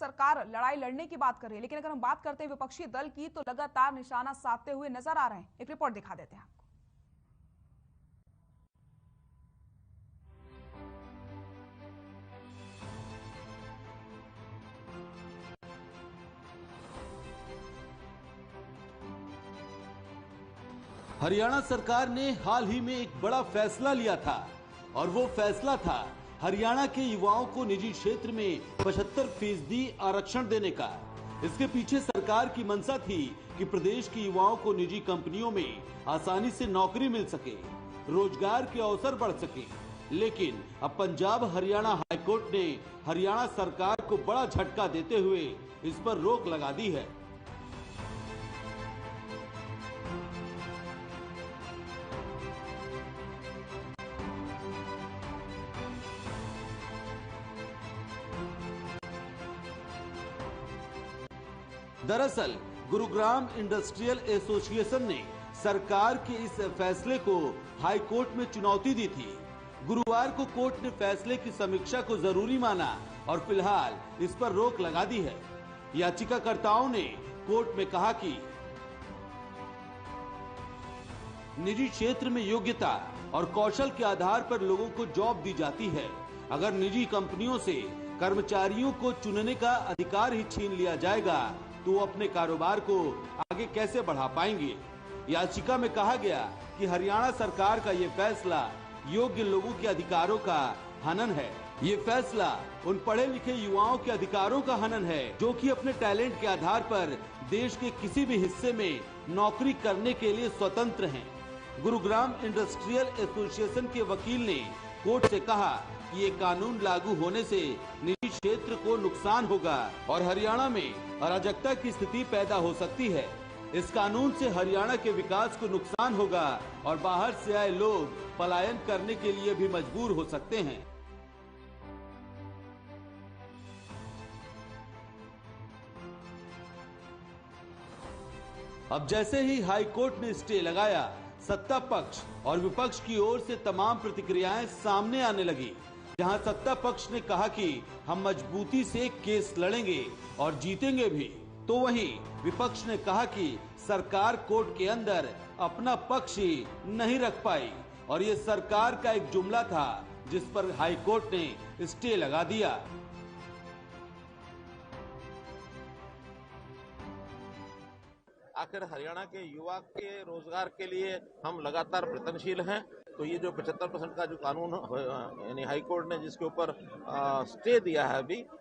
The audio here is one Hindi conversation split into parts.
सरकार लड़ाई लड़ने की बात कर रही है, लेकिन अगर हम बात करते हैं विपक्षी दल की तो लगातार निशाना साधते हुए नजर आ रहे हैं। एक रिपोर्ट दिखा देते हैं आपको। हरियाणा सरकार ने हाल ही में एक बड़ा फैसला लिया था और वो फैसला था हरियाणा के युवाओं को निजी क्षेत्र में 75% आरक्षण देने का। इसके पीछे सरकार की मंशा थी कि प्रदेश के युवाओं को निजी कंपनियों में आसानी से नौकरी मिल सके, रोजगार के अवसर बढ़ सके। लेकिन अब पंजाब हरियाणा हाईकोर्ट ने हरियाणा सरकार को बड़ा झटका देते हुए इस पर रोक लगा दी है। दरअसल गुरुग्राम इंडस्ट्रियल एसोसिएशन ने सरकार के इस फैसले को हाई कोर्ट में चुनौती दी थी। गुरुवार को कोर्ट ने फैसले की समीक्षा को जरूरी माना और फिलहाल इस पर रोक लगा दी है। याचिकाकर्ताओं ने कोर्ट में कहा कि निजी क्षेत्र में योग्यता और कौशल के आधार पर लोगों को जॉब दी जाती है। अगर निजी कंपनियों से कर्मचारियों को चुनने का अधिकार ही छीन लिया जाएगा तो वो अपने कारोबार को आगे कैसे बढ़ा पाएंगे। याचिका में कहा गया कि हरियाणा सरकार का ये फैसला योग्य लोगों के अधिकारों का हनन है। ये फैसला उन पढ़े लिखे युवाओं के अधिकारों का हनन है जो कि अपने टैलेंट के आधार पर देश के किसी भी हिस्से में नौकरी करने के लिए स्वतंत्र हैं। गुरुग्राम इंडस्ट्रियल एसोसिएशन के वकील ने कोर्ट से कहा कि ये कानून लागू होने से निजी क्षेत्र को नुकसान होगा और हरियाणा में अराजकता की स्थिति पैदा हो सकती है। इस कानून से हरियाणा के विकास को नुकसान होगा और बाहर से आए लोग पलायन करने के लिए भी मजबूर हो सकते हैं। अब जैसे ही हाई कोर्ट ने स्टे लगाया, सत्ता पक्ष और विपक्ष की ओर से तमाम प्रतिक्रियाएं सामने आने लगी। जहां सत्ता पक्ष ने कहा कि हम मजबूती से केस लड़ेंगे और जीतेंगे भी, तो वहीं विपक्ष ने कहा कि सरकार कोर्ट के अंदर अपना पक्ष ही नहीं रख पाई और ये सरकार का एक जुमला था जिस पर हाई कोर्ट ने स्टे लगा दिया। आखिर हरियाणा के युवा के रोजगार के लिए हम लगातार प्रयत्नशील हैं। तो ये जो 75% का जो कानून यानी हाई कोर्ट ने जिसके ऊपर स्टे दिया है,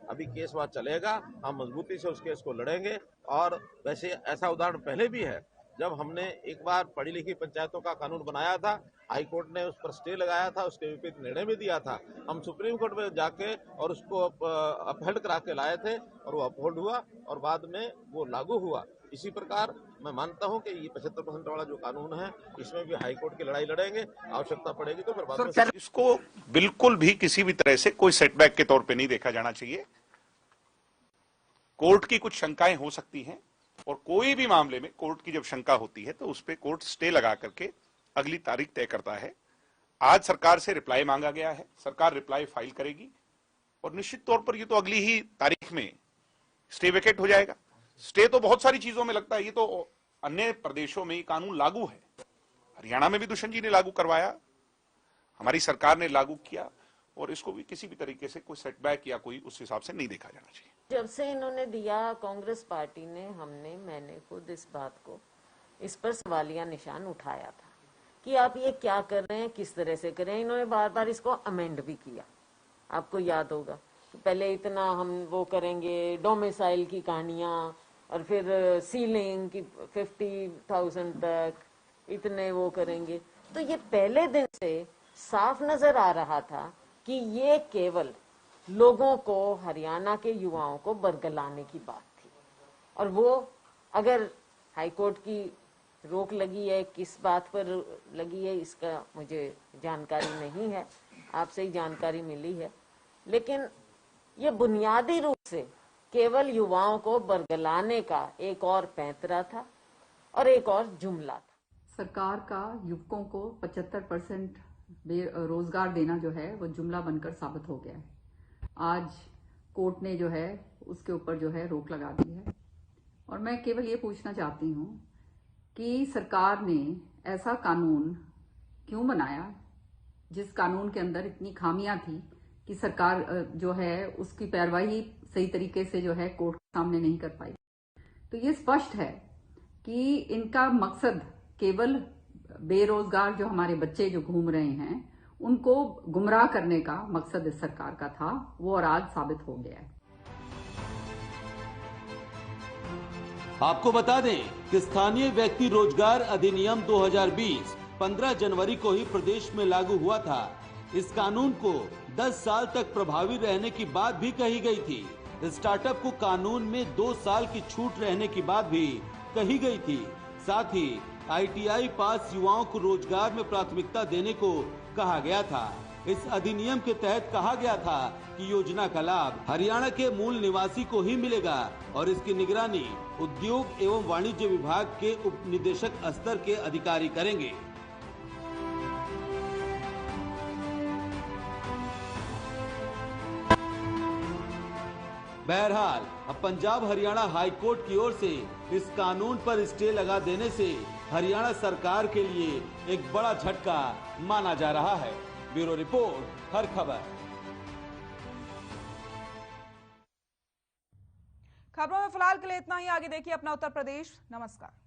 अभी केस वहाँ चलेगा। हम मजबूती से उस केस को लड़ेंगे। और वैसे ऐसा उदाहरण पहले भी है, जब हमने एक बार पढ़ी लिखी पंचायतों का कानून बनाया था, हाई कोर्ट ने उस पर स्टे लगाया था, उसके विपरीत निर्णय भी दिया था। हम सुप्रीम कोर्ट में जाके और उसको अपहेल्ड करा के लाए थे और वो अपहोल्ड हुआ और बाद में वो लागू हुआ। इसी प्रकार मैं मानता हूं कि ये 75% वाला जो कानून है, इसमें भी हाई कोर्ट की लड़ाई लड़ेंगे। आवश्यकता पड़ेगी तो फिर बाद में इसको बिल्कुल भी किसी भी तरह से कोई सेटबैक के तौर पे नहीं देखा जाना चाहिए। कोर्ट की कुछ शंकाएं हो सकती हैं और कोई भी मामले में कोर्ट की जब शंका होती है तो उस पर कोर्ट स्टे लगा करके अगली तारीख तय करता है। आज सरकार से रिप्लाई मांगा गया है, सरकार रिप्लाई फाइल करेगी और निश्चित तौर पर ये तो अगली ही तारीख में स्टे वेकेट हो जाएगा। स्टे तो बहुत सारी चीजों में लगता है, ये तो अन्य प्रदेशों में ये कानून लागू है। हरियाणा में भी दुष्यंत जी ने लागू करवाया, हमारी सरकार ने लागू किया और इसको भी किसी भी तरीके से कोई सेटबैक या कोई उस हिसाब से नहीं देखा जाना चाहिए। जब से इन्होंने दिया, कांग्रेस पार्टी ने, मैंने खुद इस बात को, इस पर सवालिया निशान उठाया था कि आप ये क्या कर रहे हैं, किस तरह से कर रहे हैं। इन्होंने बार बार इसको अमेंड भी किया। आपको याद होगा पहले इतना हम वो करेंगे, डोमिसाइल की कहानियां, और फिर सीलिंग की 50,000 तक इतने वो करेंगे। तो ये पहले दिन से साफ नजर आ रहा था कि ये केवल लोगों को, हरियाणा के युवाओं को बरगलाने की बात थी। और वो अगर हाईकोर्ट की रोक लगी है, किस बात पर लगी है इसका मुझे जानकारी नहीं है, आपसे ही जानकारी मिली है। लेकिन ये बुनियादी रूप से केवल युवाओं को बरगलाने का एक और पैंतरा था और एक और जुमला था। सरकार का युवकों को 75% रोजगार देना जो है वो जुमला बनकर साबित हो गया है। आज कोर्ट ने जो है उसके ऊपर जो है रोक लगा दी है। और मैं केवल ये पूछना चाहती हूँ कि सरकार ने ऐसा कानून क्यों बनाया जिस कानून के अंदर इतनी खामियां थी कि सरकार जो है उसकी पैरवाई सही तरीके से जो है कोर्ट के सामने नहीं कर पाई। तो ये स्पष्ट है कि इनका मकसद केवल बेरोजगार जो हमारे बच्चे जो घूम रहे हैं उनको गुमराह करने का मकसद इस सरकार का था, वो और आज साबित हो गया है। आपको बता दें कि स्थानीय व्यक्ति रोजगार अधिनियम 2020 15 जनवरी को ही प्रदेश में लागू हुआ था। इस कानून को 10 साल तक प्रभावी रहने की बात भी कही गई थी। स्टार्टअप को कानून में 2 साल की छूट रहने की बात भी कही गई थी। साथ ही ITI पास युवाओं को रोजगार में प्राथमिकता देने को कहा गया था। इस अधिनियम के तहत कहा गया था कि योजना का लाभ हरियाणा के मूल निवासी को ही मिलेगा और इसकी निगरानी उद्योग एवं वाणिज्य विभाग के उप निदेशक स्तर के अधिकारी करेंगे। बहरहाल अब पंजाब हरियाणा हाई कोर्ट की ओर से इस कानून पर स्टे लगा देने से हरियाणा सरकार के लिए एक बड़ा झटका माना जा रहा है। ब्यूरो रिपोर्ट, हर खबर। खबरों में फिलहाल के लिए इतना ही। आगे देखिए अपना उत्तर प्रदेश। नमस्कार।